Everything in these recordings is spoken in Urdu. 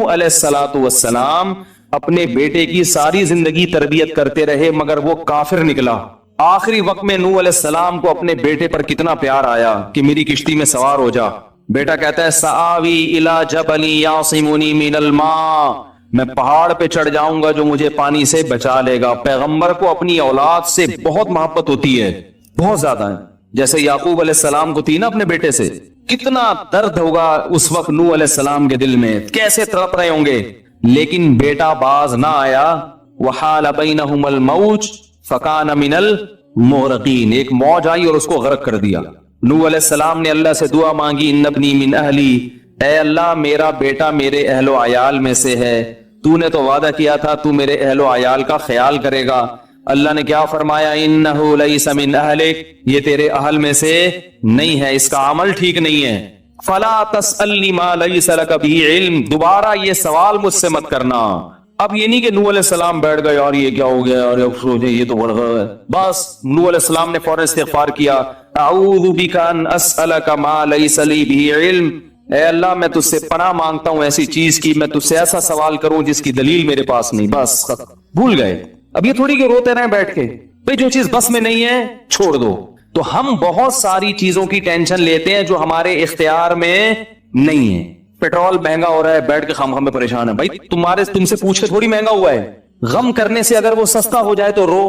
نوح علیہ الصلوۃ والسلام اپنے بیٹے کی ساری زندگی تربیت کرتے رہے مگر وہ کافر نکلا. آخری وقت میں نوح علیہ السلام کو اپنے بیٹے پر کتنا پیار آیا کہ میری کشتی میں سوار ہو جا. بیٹا کہتا ہے سآوی الی جبل یعصمنی من الماء, میں پہاڑ پہ چڑھ جاؤں گا جو مجھے پانی سے بچا لے گا. پیغمبر کو اپنی اولاد سے بہت محبت ہوتی ہے, بہت زیادہ ہے. جیسے یعقوب علیہ السلام کو تھی نا اپنے بیٹے سے, کتنا درد ہوگا اس وقت نوح علیہ السلام کے دل میں, کیسے تڑپ رہے ہوں گے. لیکن بیٹا باز نہ آیا. وحال بینہم الموج فکان من المغرقین, ایک موج آئی اور اس کو غرق کر دیا. نوح علیہ السلام نے اللہ سے دعا مانگی ان ابنی من اہلی, اے اللہ میرا بیٹا میرے اہل و عیال میں سے ہے, تو نے تو وعدہ کیا تھا تو میرے اہل و عیال کا خیال کرے گا. اللہ نے کیا فرمایا انہ لیس من اہلک, یہ تیرے اہل میں سے نہیں ہے, اس کا عمل ٹھیک نہیں ہے. فلا تسألنی ما لیس لک بہ علم, دوبارہ یہ سوال مجھ سے مت کرنا. اب یہ نہیں کہ نوح علیہ السلام بیٹھ گئے اور یہ کیا ہو گیا اور یہ تو بڑھ گیا, بس نوح علیہ السلام نے فوراً استغفار کیا. اعوذ بک ان اسألک ما لیس لی بہ علم, اے اللہ میں تجھ سے پناہ مانگتا ہوں ایسی چیز کی, میں تجھ سے ایسا سوال کروں جس کی دلیل میرے پاس نہیں. بس بھول گئے. اب یہ تھوڑی کہ روتے رہیں بیٹھ کے, بھئی جو چیز بس میں نہیں ہے چھوڑ دو. تو ہم بہت ساری چیزوں کی ٹینشن لیتے ہیں جو ہمارے اختیار میں نہیں ہے. پیٹرول مہنگا ہو رہا ہے, بیٹھ کے خام میں پریشان ہے. بھائی تم سے پوچھ کے تھوڑی مہنگا ہوا ہے, غم کرنے سے اگر وہ سستا ہو جائے تو رو.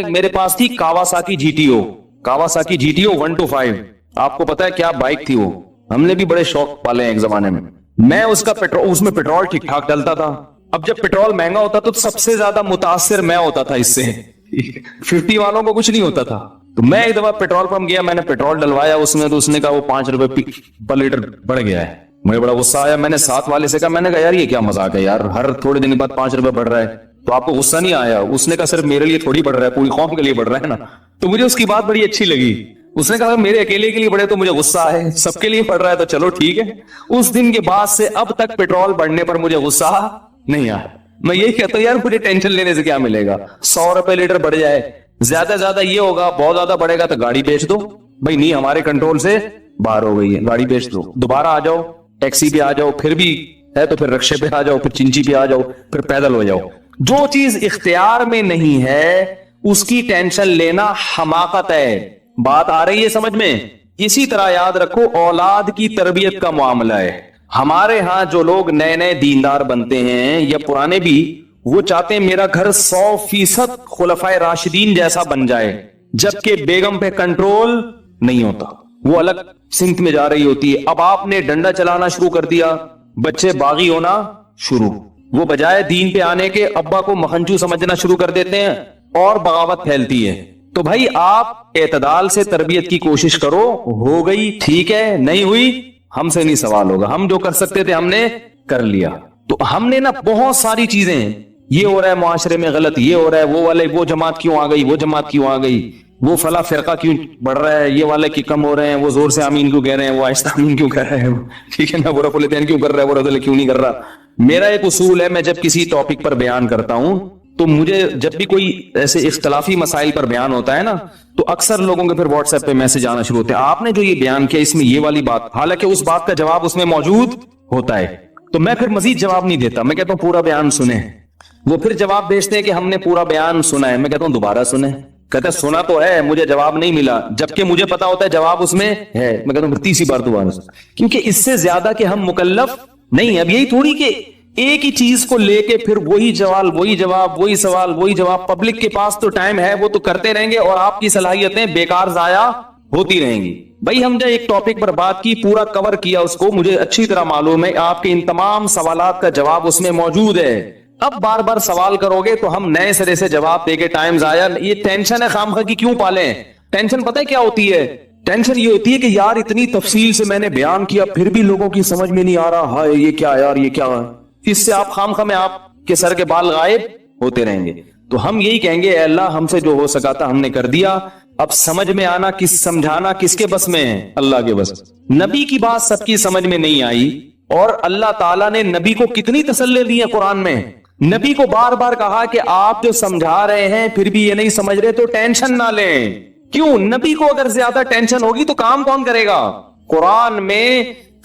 میرے پاس تھی Kawasaki G T O, Kawasaki G T O 125, آپ کو پتا ہے کیا بائک تھی وہ, ہم نے بھی بڑے شوق پالے ہیں ایک زمانے میں. میں اس میں پیٹرول ٹھیک ٹھاک ڈلتا تھا. اب جب پیٹرول مہنگا ہوتا تو سب سے زیادہ متاثر میں ہوتا تھا اس سے, 50 والوں کو کچھ نہیں ہوتا تھا. تو میں ایک دفعہ پیٹرول پمپ گیا, میں نے پیٹرول ڈلوایا اس میں, تو اس نے کہا وہ 5 روپے پر لیٹر بڑھ گیا ہے. مجھے بڑا غصہ آیا. میں نے ساتھ والے سے کہا, میں نے کہا یار یہ کیا مذاق ہے یار, ہر تھوڑے دن بعد 5 روپے بڑھ رہا ہے, تو آپ کو غصہ نہیں آیا؟ اس نے کہا صرف میرے لیے تھوڑی بڑھ رہا ہے, پوری قوم کے لیے بڑھ رہا ہے نا. تو مجھے اس کی بات بڑی اچھی لگی. اس نے کہا میرے اکیلے کے لیے بڑھے تو مجھے غصہ ہے, سب کے لیے بڑھ رہا ہے تو چلو ٹھیک ہے. اس دن کے بعد سے اب تک پیٹرول بڑھنے پر مجھے غصہ نہیں آیا. میں یہی کہتا ہوں یار مجھے ٹینشن لینے سے کیا ملے گا, 100 روپے لیٹر بڑھ جائے, زیادہ زیادہ یہ ہوگا, بہت زیادہ بڑھے گا تو گاڑی بیچ دو. بھائی نہیں ہمارے کنٹرول سے باہر ہو گئی ہے, گاڑی بیچ دو, دوبارہ آ جاؤ, ٹیکسی پہ آ جاؤ, پھر بھی ہے تو پھر رکشے پہ آ جاؤ, پھر چنچی پہ آ جاؤ, پھر پیدل ہو جاؤ. جو چیز اختیار میں نہیں ہے اس کی ٹینشن لینا حماقت ہے. بات آ رہی ہے سمجھ میں؟ اسی طرح یاد رکھو اولاد کی تربیت کا معاملہ ہے. ہمارے ہاں جو لوگ نئے نئے دیندار بنتے ہیں یا پرانے بھی, وہ چاہتے ہیں میرا گھر 100% خلفائے راشدین جیسا بن جائے, جبکہ بیگم پہ کنٹرول نہیں ہوتا, وہ الگ سمت میں جا رہی ہوتی ہے. اب آپ نے ڈنڈا چلانا شروع کر دیا, بچے باغی ہونا شروع, وہ بجائے دین پہ آنے کے ابا کو مکھنچو سمجھنا شروع کر دیتے ہیں اور بغاوت پھیلتی ہے. تو بھائی آپ اعتدال سے تربیت کی کوشش کرو, ہو گئی ٹھیک ہے, نہیں ہوئی ہم سے نہیں سوال ہوگا, ہم جو کر سکتے تھے ہم نے کر لیا. تو ہم نے نا بہت ساری چیزیں, یہ ہو رہا ہے معاشرے میں غلط, یہ ہو رہا ہے, وہ جماعت کیوں آ گئی, وہ جماعت کیوں آ گئی, وہ فلاں فرقہ کیوں بڑھ رہا ہے, یہ والے کی کم ہو رہے ہیں, وہ زور سے آمین کیوں کہہ رہے ہیں, وہ آہستہ آمین کیوں کہہ رہے ہیں, ٹھیک ہے نا, وہ رفع الیدین کیوں کر رہا ہے, وہ رفع الیدین کیوں نہیں کر رہا. میرا ایک اصول ہے, میں جب کسی ٹاپک پر بیان کرتا ہوں تو مجھے جب بھی کوئی ایسے اختلافی مسائل پر بیان ہوتا ہے نا, تو اکثر لوگوں کے پھر واٹس ایپ پہ میسج آنا شروع ہوتے ہیں, آپ نے جو یہ بیان کیا اس میں یہ والی بات, حالانکہ اس بات کا جواب اس میں موجود ہوتا ہے. تو میں پھر مزید جواب نہیں دیتا, میں کہتا ہوں پورا بیان سنیں. وہ پھر جواب بھیجتے ہیں کہ ہم نے پورا بیان سنا ہے, میں کہتا ہوں دوبارہ سنیں. کہتے ہیں سنا تو ہے, مجھے جواب نہیں ملا, جبکہ مجھے پتا ہوتا ہے جواب اس میں ہے. میں کہتا ہوں پھر تیسری بار دوبارہ سنیں, کیونکہ اس سے زیادہ کہ ہم مکلف نہیں. اب یہی تھوڑی کہ ایک ہی چیز کو لے کے پھر وہی سوال, وہی جواب, وہی سوال, وہی جواب. پبلک کے پاس تو ٹائم ہے, وہ تو کرتے رہیں گے اور آپ کی صلاحیتیں بیکار ضائع ہوتی رہیں گی. بھائی ہم جو ایک ٹاپک پر بات کی, پورا کور کیا اس کو, مجھے اچھی طرح معلوم ہے آپ کے ان تمام سوالات کا جواب اس میں موجود ہے. اب بار بار سوال کرو گے تو ہم نئے سرے سے جواب دے کے ٹائم ضائع. یہ ٹینشن ہے خام خواہ کی کیوں پالیں؟ ٹینشن پتہ ہے کیا ہوتی ہے؟ ٹینشن یہ ہوتی ہے کہ یار اتنی تفصیل سے میں نے بیان کیا پھر بھی لوگوں کی سمجھ میں نہیں آ رہا, ہائے یہ کیا یار, یہ کیا ہے. اس سے آپ خام خواہ میں آپ کے سر کے بال غائب ہوتے رہیں گے. تو ہم یہی کہیں گے اے اللہ ہم سے جو ہو سکا تھا ہم نے کر دیا, اب سمجھ میں آنا سمجھانا کس کے بس میں ہے؟ اللہ کے بس. نبی کی بات سب کی سمجھ میں نہیں آئی, اور اللہ تعالیٰ نے نبی کو کتنی تسلی دی ہے قرآن میں. نبی کو بار بار کہا کہ آپ جو سمجھا رہے ہیں پھر بھی یہ نہیں سمجھ رہے تو ٹینشن نہ لیں. کیوں؟ نبی کو اگر زیادہ ٹینشن ہوگی تو کام کون کرے گا؟ قرآن میں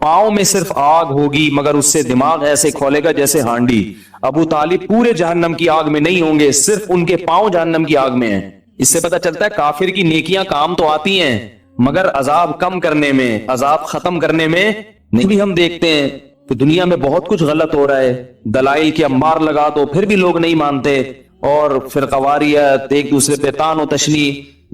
پاؤں میں صرف آگ ہوگی مگر اس سے دماغ ایسے کھولے گا جیسے ہانڈی. ابو طالب پورے جہنم کی آگ میں نہیں ہوں گے, صرف ان کے پاؤں جہنم کی آگ میں ہیں. اس سے پتا چلتا ہے کافر کی نیکیاں کام تو آتی ہیں مگر عذاب کم کرنے میں, عذاب ختم کرنے میں نہیں. بھی ہم دیکھتے ہیں کہ دنیا میں بہت کچھ غلط ہو رہا ہے, دلائل کی امار لگا دو پھر بھی لوگ نہیں مانتے, اور فرقواریت, ایک دوسرے پہ تان و تشنی,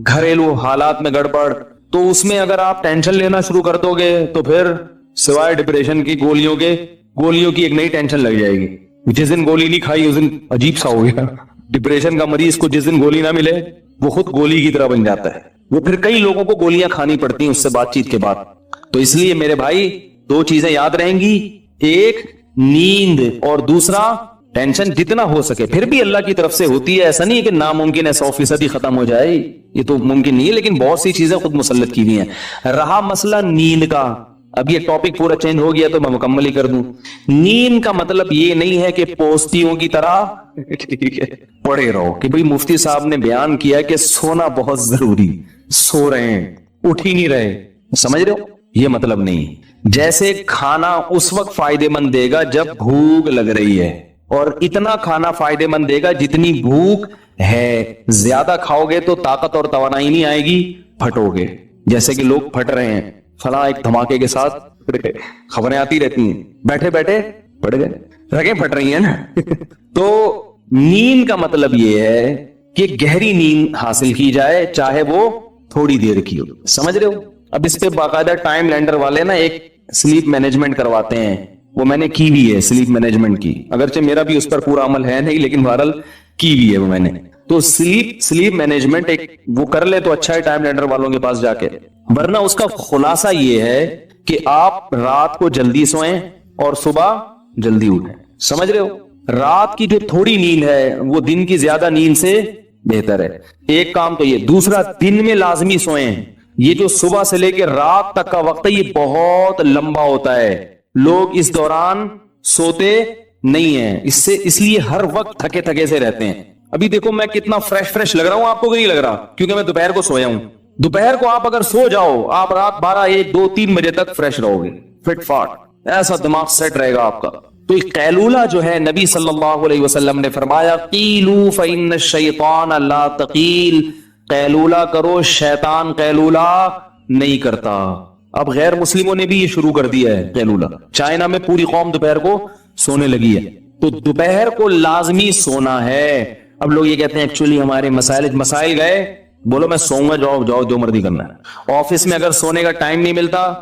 گھریلو حالات میں گڑبڑ. تو اس میں اگر آپ ٹینشن لینا شروع کر دو گے تو پھر سوائے ڈپریشن کی گولیوں کی ایک نئی ٹینشن لگ جائے گی. جس دن گولی نہیں کھائی اس دن عجیب سا ہو گیا. ڈپریشن کا مریض کو جس دن گولی نہ ملے وہ خود گولی کی طرح بن جاتا ہے. وہ پھر کئی لوگوں کو گولیاں کھانی پڑتی ہیں اس سے بات چیت کے بعد. تو اس لیے میرے بھائی دو چیزیں یاد رہیں گی, ایک نیند اور دوسرا ٹینشن. جتنا ہو سکے پھر بھی اللہ کی طرف سے ہوتی ہے, ایسا نہیں ہے کہ ناممکن ہے 100% ہی ختم ہو جائے, یہ تو ممکن نہیں ہے, لیکن بہت سی چیزیں خود مسلط کی ہوئی ہیں. رہا مسئلہ نیند کا, اب یہ ٹاپک پورا چینج ہو گیا تو میں مکمل ہی کر دوں. نیند کا مطلب یہ نہیں ہے کہ پوستیوں کی طرح ٹھیک ہے پڑے رہو کہ بھئی مفتی صاحب نے بیان کیا کہ سونا بہت ضروری, سو رہے ہیں اٹھ ہی نہیں رہے, سمجھ رہے ہو, یہ مطلب نہیں. جیسے کھانا اس وقت فائدے مند دے گا جب بھوک لگ رہی ہے, اور اتنا کھانا فائدے مند دے گا جتنی بھوک ہے. زیادہ کھاؤ گے تو طاقت اور توانائی نہیں آئے گی, پھٹو گے. جیسے کہ لوگ پھٹ رہے ہیں فلاں ایک دھماکے کے ساتھ, خبریں آتی رہتی ہیں, بیٹھے بیٹھے پڑ گئے, رگیں پھٹ رہی ہیں نا. تو نیند کا مطلب یہ ہے کہ گہری نیند حاصل کی جائے, چاہے وہ تھوڑی دیر کی ہو. سمجھ رہے ہو. اب اس پہ باقاعدہ ٹائم لینڈر والے نا ایک سلیپ مینجمنٹ کرواتے ہیں, وہ میں نے کی بھی ہے سلیپ مینجمنٹ کی, اگرچہ میرا بھی اس پر پورا عمل ہے نہیں لیکن بہرحال کی بھی ہے وہ میں نے. تو سلیپ مینجمنٹ ایک وہ کر لے تو اچھا ہے ٹائم لینڈر والوں کے پاس جا کے, ورنہ اس کا خلاصہ یہ ہے کہ آپ رات کو جلدی سوئیں اور صبح جلدی اٹھیں. سمجھ رہے ہو. رات کی جو تھوڑی نیند ہے وہ دن کی زیادہ نیند سے بہتر ہے. ایک کام تو یہ. دوسرا, دن میں لازمی سوئیں. یہ جو صبح سے لے کے رات تک کا وقت ہے یہ بہت لمبا ہوتا ہے, لوگ اس دوران سوتے نہیں ہیں, اس لیے ہر وقت تھکے تھکے سے رہتے ہیں. ابھی دیکھو میں کتنا فریش لگ رہا ہوں, آپ کو نہیں لگ رہا کیونکہ میں دوپہر کو سویا ہوں. دوپہر کو آپ اگر سو جاؤ آپ رات 12, 1, 2, 3 بجے تک فریش رہو گے, فٹ فاٹ, ایسا دماغ سیٹ رہے گا آپ کا. تو قیلولہ جو ہے نبی صلی اللہ علیہ وسلم نے فرمایا قیلوا فإن الشیطان لا تقیل, قیلولہ کرو شیطان قیلولہ نہیں کرتا. اب غیر مسلموں نے بھی یہ شروع کر دیا ہے قیلولہ. چائنا میں پوری قوم دوپہر کو سونے لگی ہے. تو دوپہر کو لازمی سونا ہے. اب لوگ یہ کہتے ہیں ایکچولی ہمارے مسائل گئے, بولو میں سوؤں گا, جاؤ جو مرضی کرنا ہے. آفس میں اگر سونے کا ٹائم نہیں ملتا,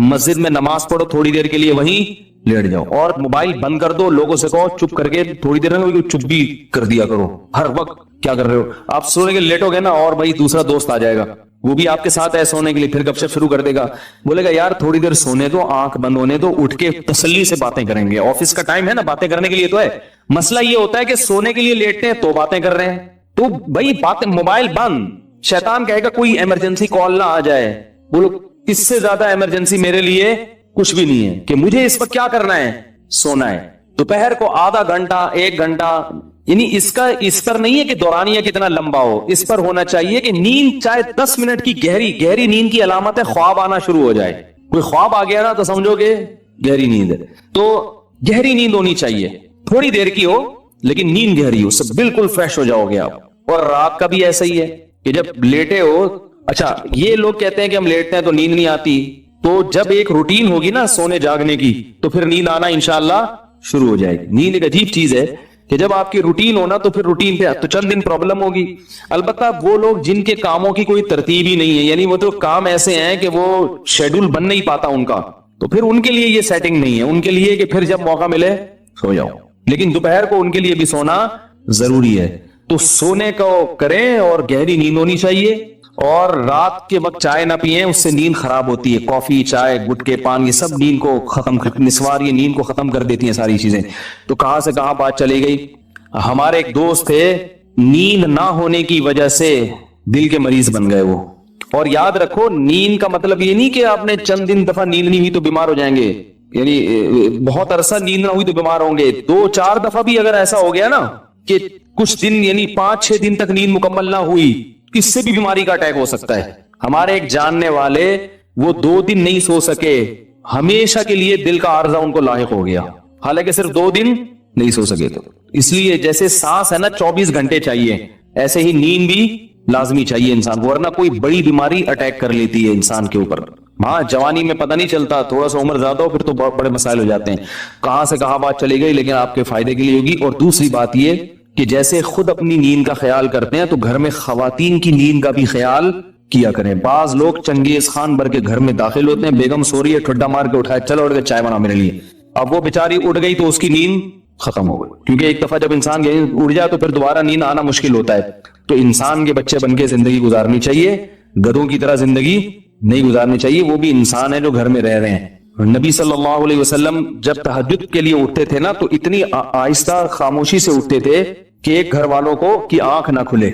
مسجد میں نماز پڑھو تھوڑی دیر کے لیے وہیں لیٹ جاؤ, اور موبائل بند کر دو, لوگوں سے کہو چپ کر کے تھوڑی دیر میں چپ بھی کر دیا کرو. ہر وقت کیا کر رہے ہو آپ, سونے کے لیٹ ہو گئے نا اور بھائی دوسرا دوست آ جائے گا, وہ بھی آپ کے ساتھ ہے سونے کے لیے, پھر گپ شپ شروع کر دے گا, بولے گا یار تھوڑی دیر سونے دو, آنکھ بند ہونے دو, اٹھ کے تسلی سے باتیں کریں گے. آفس کا ٹائم ہے نا, باتیں کرنے کے لیے تو ہے. مسئلہ یہ ہوتا ہے کہ سونے کے لیے لیٹتے ہیں تو باتیں کر رہے ہیں, تو بھائی باتیں, موبائل بند. شیطان کہے گا کوئی ایمرجنسی کال نہ آ جائے, بولو اس سے زیادہ ایمرجنسی میرے لیے کچھ بھی نہیں ہے کہ مجھے اس وقت کیا کرنا ہے, سونا ہے. دوپہر کو آدھا گھنٹہ 1 گھنٹہ, یعنی اس پر نہیں ہے کہ دورانیہ کتنا لمبا ہو, اس پر ہونا چاہیے کہ نیند چاہے 10 منٹ کی گہری نیند کی علامت ہے خواب آنا شروع ہو جائے. کوئی خواب آ گیا نا تو سمجھو کہ گہری نیند ہے. تو گہری نیند ہونی چاہیے, تھوڑی دیر کی ہو لیکن نیند گہری ہو, سب بالکل فریش ہو جاؤ گے آپ. اور رات کا بھی ایسا ہی ہے کہ جب لیٹے ہو, اچھا یہ لوگ کہتے ہیں کہ ہم لیٹتے ہیں تو نیند نہیں آتی, تو جب ایک روٹین ہوگی نا سونے جاگنے کی تو پھر نیند آنا انشاءاللہ شروع ہو جائے گی. نیند ایک عجیب چیز ہے کہ جب آپ کی روٹین ہونا تو پھر روٹین پہ تو چند دن پرابلم ہوگی. البتہ وہ لوگ جن کے کاموں کی کوئی ترتیب ہی نہیں ہے, یعنی وہ تو کام ایسے ہیں کہ وہ شیڈول بن نہیں پاتا ان کا, تو پھر ان کے لیے یہ سیٹنگ نہیں ہے. ان کے لیے کہ پھر جب موقع ملے سو جاؤ, لیکن دوپہر کو ان کے لیے بھی سونا ضروری ہے. تو سونے کو کریں اور گہری نیند ہونی چاہیے, اور رات کے وقت چائے نہ پیئیں, اس سے نیند خراب ہوتی ہے. کافی, چائے, گٹکے, پان, یہ سب نیند کو ختم, نسوار یہ نیند کو ختم کر دیتی ہیں ساری چیزیں. تو کہاں سے کہاں بات چلی گئی. ہمارے ایک دوست تھے, نیند نہ ہونے کی وجہ سے دل کے مریض بن گئے وہ. اور یاد رکھو نیند کا مطلب یہ نہیں کہ آپ نے چند دن دفعہ نیند نہیں ہوئی تو بیمار ہو جائیں گے, یعنی بہت عرصہ نیند نہ ہوئی تو بیمار ہوں گے. 2-4 دفعہ بھی اگر ایسا ہو گیا نا کہ کچھ دن یعنی 5-6 دن تک نیند مکمل نہ ہوئی, اس سے بھی بیماری کا اٹیک ہو سکتا ہے. ہمارے ایک جاننے والے وہ 2 دن نہیں سو سکے, ہمیشہ کے لیے دل کا عارضہ ان کو لاحق ہو گیا، حالانکہ صرف 2 دن نہیں سو سکے تو. اس لیے جیسے سانس ہے نا 24 گھنٹے چاہیے، ایسے ہی نیند بھی لازمی چاہیے انسان کو، ورنہ کوئی بڑی بیماری اٹیک کر لیتی ہے انسان کے اوپر. ہاں جوانی میں پتہ نہیں چلتا، تھوڑا سا عمر زیادہ ہو پھر تو بہت بڑے مسائل ہو جاتے ہیں، کہاں سے کہاں بات چلی گئی، لیکن آپ کے فائدے کے لیے ہوگی. اور دوسری بات یہ کہ جیسے خود اپنی نیند کا خیال کرتے ہیں تو گھر میں خواتین کی نیند کا بھی خیال کیا کریں. بعض لوگ چنگیز خان بھر کے گھر میں داخل ہوتے ہیں، بیگم سو رہی ہے، ٹھڈا مار کے اٹھائے، چلو اٹھ کے چائے بنا میرے لیے. اب وہ بیچاری اٹھ گئی تو اس کی نیند ختم ہو گئی، کیونکہ ایک دفعہ جب انسان اٹھ جائے تو پھر دوبارہ نیند آنا مشکل ہوتا ہے. تو انسان کے بچے بن کے زندگی گزارنی چاہیے، گدھوں کی طرح زندگی نہیں گزارنی چاہیے. وہ بھی انسان ہے جو گھر میں رہ رہے ہیں. نبی صلی اللہ علیہ وسلم جب تہجد کے لیے اٹھتے تھے نا تو اتنی آہستہ خاموشی سے اٹھتے تھے کہ ایک گھر والوں کو کی آنکھ نہ کھلے.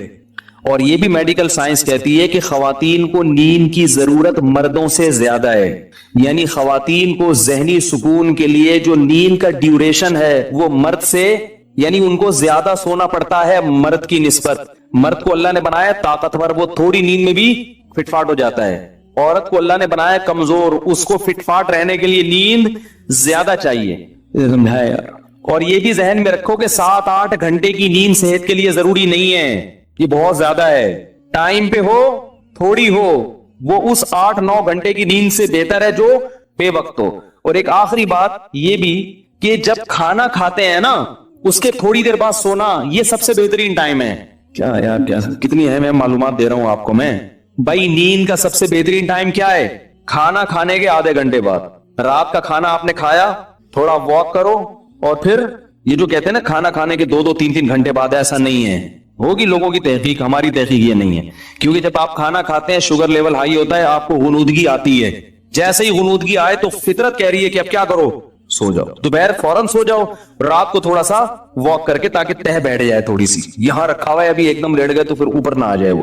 اور یہ بھی میڈیکل سائنس کہتی ہے کہ خواتین کو نیند کی ضرورت مردوں سے زیادہ ہے. یعنی خواتین کو ذہنی سکون کے لیے جو نیند کا ڈیوریشن ہے وہ مرد سے، یعنی ان کو زیادہ سونا پڑتا ہے مرد کی نسبت. مرد کو اللہ نے بنایا طاقتور، وہ تھوڑی نیند میں بھی فٹ فاٹ ہو جاتا ہے. عورت کو اللہ نے بنایا کمزور، اس کو فٹ فاٹ رہنے کے لیے نیند زیادہ چاہیے. اور یہ بھی ذہن میں رکھو کہ 7-8 گھنٹے کی نیند صحت کے لیے ضروری نہیں ہے، یہ بہت زیادہ ہے. ٹائم پہ ہو تھوڑی ہو، وہ اس 8-9 گھنٹے کی نیند سے بہتر ہے جو بے وقت ہو. اور ایک آخری بات یہ بھی کہ جب کھانا کھاتے ہیں نا اس کے تھوڑی دیر بعد سونا، یہ سب سے بہترین ٹائم ہے. کیا یار کیا کتنی اہم معلومات دے رہا ہوں آپ کو میں. بھائی نیند کا سب سے بہترین ٹائم کیا ہے؟ کھانا کھانے کے آدھے گھنٹے بعد. رات کا کھانا آپ نے کھایا، تھوڑا واک کرو، اور پھر یہ جو کہتے ہیں نا کھانا کھانے کے 2-3 گھنٹے بعد، ایسا نہیں ہے. ہوگی لوگوں کی تحقیق، ہماری تحقیق یہ نہیں ہے. کیونکہ جب آپ کھانا کھاتے ہیں شوگر لیول ہائی ہوتا ہے، آپ کو غنودگی آتی ہے. جیسے ہی غنودگی آئے تو فطرت کہہ رہی ہے کہ اب کیا کرو، سو جاؤ. دوپہر فوراً سو جاؤ، رات کو تھوڑا سا واک کر کے تاکہ تہ بیٹھ جائے تھوڑی سی. یہاں رکھا ہوا ہے ابھی ایک دم لیٹ گئے تو پھر اوپر نہ آ جائے وہ.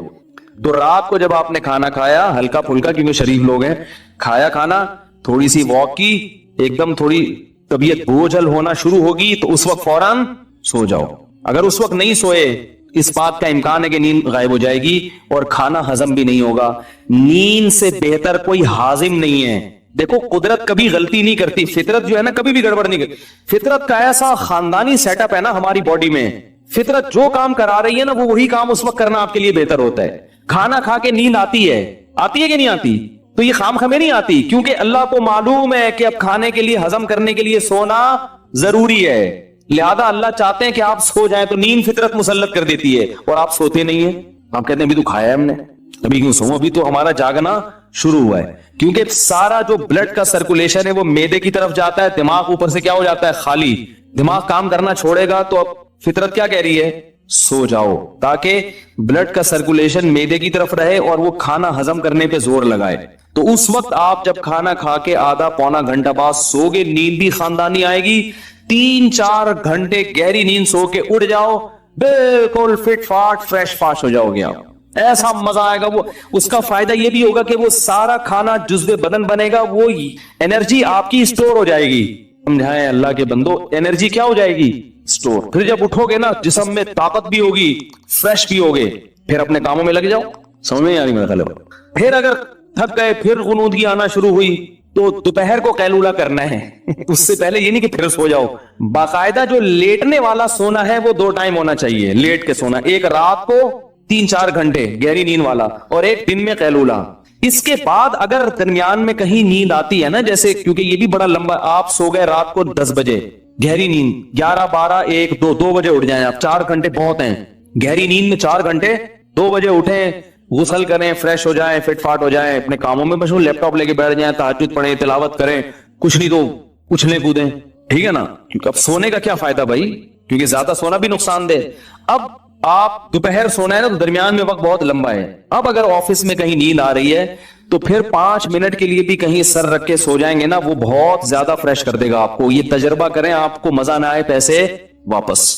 تو رات کو جب آپ نے کھانا کھایا ہلکا پھلکا، کیونکہ شریف لوگ ہیں، کھایا کھانا، تھوڑی سی واک کی، ایک دم تھوڑی طبیعت بوجھل ہونا شروع ہوگی تو اس وقت فوراً سو جاؤ. اگر اس وقت نہیں سوئے اس بات کا امکان ہے کہ نیند غائب ہو جائے گی اور کھانا ہضم بھی نہیں ہوگا. نیند سے بہتر کوئی ہاضم نہیں ہے. دیکھو قدرت کبھی غلطی نہیں کرتی، فطرت جو ہے نا کبھی بھی گڑبڑ نہیں کرتی. فطرت کا ایسا خاندانی سیٹ اپ ہے نا ہماری باڈی میں، فطرت جو کام کرا رہی ہے نا وہ وہی کام اس وقت کرنا آپ کے لیے بہتر ہوتا ہے. کھانا کھا کے نیند آتی ہے کہ نہیں آتی؟ تو یہ خام خمیں نہیں آتی، کیونکہ اللہ کو معلوم ہے کہ اب کھانے کے لیے ہضم کرنے کے لیے سونا ضروری ہے. لہذا اللہ چاہتے ہیں کہ آپ سو جائیں، تو نیند فطرت مسلط کر دیتی ہے اور آپ سوتے نہیں ہیں. آپ کہتے ہیں ابھی تو کھایا ہے ہم نے، ابھی کیوں سو؟ ابھی تو ہمارا جاگنا شروع ہوا ہے. کیونکہ سارا جو بلڈ کا سرکولیشن ہے وہ میدے کی طرف جاتا ہے، دماغ اوپر سے کیا ہو جاتا ہے، خالی. دماغ کام کرنا چھوڑے گا تو اب فطرت کیا کہہ رہی ہے، سو جاؤ، تاکہ بلڈ کا سرکولیشن میدے کی طرف رہے اور وہ کھانا ہضم کرنے پہ زور لگائے. تو اس وقت آپ جب کھانا کھا کے آدھا پونا گھنٹہ بعد سو گے، نیند بھی خاندانی آئے گی. 3-4 گھنٹے گہری نیند سو کے اٹھ جاؤ، بالکل فٹ فاٹ فریش فاش ہو جاؤ گے آپ. ایسا مزہ آئے گا. وہ اس کا فائدہ یہ بھی ہوگا کہ وہ سارا کھانا جزو بدن بنے گا، وہ انرجی آپ کی اسٹور ہو جائے گی. سمجھائیں اللہ کے بندو، انرجی کیا ہو جائے گی، اسٹور. پھر جب اٹھو گے نا جسم میں طاقت بھی ہوگی، فریش بھی ہوگے، پھر اپنے کاموں میں لگ جاؤ. سمجھ میں آ رہی میرا خیال ہے. پھر اگر تھک گئے، پھر غنودگی آنا شروع ہوئی تو دوپہر کو قیلولہ کرنا ہے. اس سے پہلے یہ نہیں کہ پھر سو جاؤ. باقاعدہ جو لیٹنے والا سونا ہے وہ 2 ٹائم ہونا چاہیے. لیٹ کے سونا، ایک رات کو 3-4 گھنٹے گہری نیند والا، اور ایک دن میں قیلولہ. اس کے بعد اگر درمیان میں کہیں نیند آتی ہے نا، جیسے کیونکہ یہ بھی بڑا لمبا، آپ سو گئے رات کو 10 بجے گہری نیند، 11, 12, 1, 2 بجے اٹھ جائیں آپ. 4 گھنٹے بہت ہیں گہری نیند میں. 4 گھنٹے 2 بجے اٹھیں، غسل کریں، فریش ہو جائیں، فٹ فاٹ ہو جائیں، اپنے کاموں میں مشغول، لیپ ٹاپ لے کے بیٹھ جائیں، تہجد پڑھیں، تلاوت کریں، کچھ نہیں تو اچھلیں کودیں. ٹھیک ہے نا؟ کیونکہ اب سونے کا کیا فائدہ بھائی، کیونکہ زیادہ سونا بھی نقصان دہ. اب آپ دوپہر سونا ہے نا تو درمیان میں وقت بہت لمبا ہے. اب اگر آفس میں کہیں نیند آ رہی ہے تو پھر 5 منٹ کے لیے بھی کہیں سر رکھ کے سو جائیں گے نا، وہ بہت زیادہ فریش کر دے گا آپ کو. یہ تجربہ کریں، آپ کو مزہ نہ آئے پیسے واپس.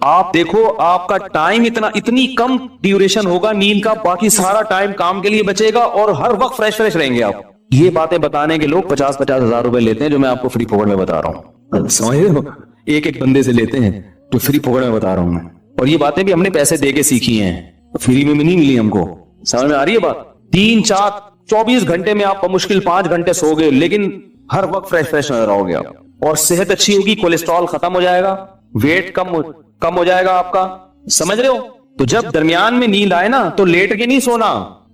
آپ دیکھو آپ کا ٹائم اتنی کم ڈیوریشن ہوگا نیند کا، باقی سارا ٹائم کام کے لیے بچے گا اور ہر وقت فریش رہیں گے آپ. یہ باتیں بتانے کے لوگ 50-50 ہزار روپے لیتے ہیں، جو میں آپ کو فری پھوکڑ میں بتا رہا ہوں. سمجھ رہے ہو؟ ایک بندے سے لیتے ہیں تو فری پھوکڑ میں بتا رہا ہوں میں. اور یہ باتیں بھی ہم نے پیسے دے کے سیکھی ہیں، فری میں نہیں ملی ہم کو. سمجھ میں آ رہی ہے بات؟ 3-4 24 گھنٹے میں آپ مشکل 5 گھنٹے سو گئے، لیکن ہر وقت فریش فریش نظر آؤ گے آپ، اور صحت اچھی ہوگی، کولیسٹرول ختم ہو جائے گا، ویٹ کم ہو جائے گا آپ کا. سمجھ رہے ہو؟ تو جب درمیان میں نیند آئے نا تو لیٹ کے نہیں سونا،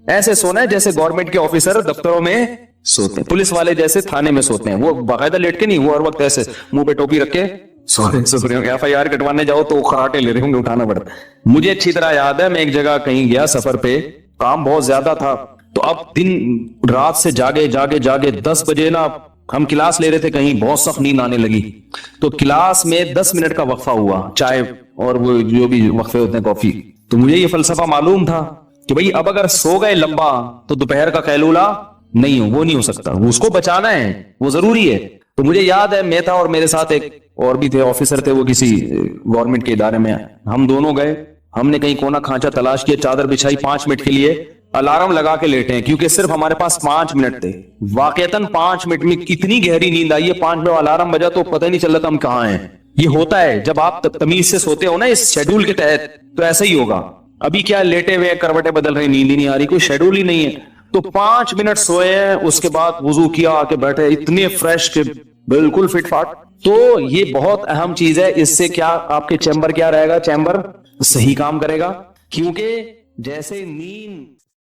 ایسے سونا ہے جیسے گورنمنٹ کے آفیسر دفتروں میں سوتے ہیں، پولیس والے جیسے تھانے میں سوتے ہیں. وہ باقاعدہ لیٹ کے نہیں، وہ ہر وقت ایسے منہ پہ ٹوپی رکھ کے سو رہے ہوں گے. ایف آئی آر کٹوانے جاؤ تو خراٹے لے رہے ہوں گے، اٹھانا پڑتا. مجھے اچھی طرح یاد ہے، میں ایک جگہ کہیں گیا سفر پہ، کام بہت زیادہ تھا، تو اب دن رات سے جاگے 10 بجے نا ہم کلاس لے رہے تھے، کہیں بہت سخت نیند آنے لگی، تو کلاس میں 10 منٹ کا وقفہ ہوا، چائے اور وہ جو بھی وقفے ہوتے ہیں کافی. تو مجھے یہ فلسفہ معلوم تھا کہ بھئی اب اگر سو گئے لمبا تو دوپہر کا قیلولہ وہ نہیں ہو سکتا، اس کو بچانا ہے، وہ ضروری ہے. تو مجھے یاد ہے، میں تھا اور میرے ساتھ ایک اور بھی تھے، آفیسر تھے، وہ کسی گورنمنٹ کے ادارے میں. ہم دونوں گئے، ہم نے کہیں کونا کھانچا تلاش کیا، چادر بچھائی، 5 منٹ کے لیے الارم لگا کے لیٹے ہیں، کیونکہ صرف ہمارے پاس 5 منٹ تھے. واقعتاً 5 منٹ میں کتنی گہری نیند آئی ہے، 5 منٹ الارم بجا تو پتہ نہیں چل رہا تھا ہم کہاں ہیں. یہ ہوتا ہے جب آپ تمیز سے سوتے ہو نا اس شیڈول کے تحت، تو ایسا ہی ہوگا. ابھی کیا لیٹے ہوئے کروٹیں بدل رہے، نیند ہی نہیں آ رہی، کوئی شیڈول ہی نہیں ہے. تو 5 منٹ سوئے ہیں، اس کے بعد وضو کیا، آ کے بیٹھے اتنے فریش کہ بالکل فٹ فاٹ. تو یہ بہت اہم چیز ہے، اس سے کیا آپ کے چیمبر کیا رہے گا، چیمبر صحیح کام کرے گا. کیونکہ جیسے نیند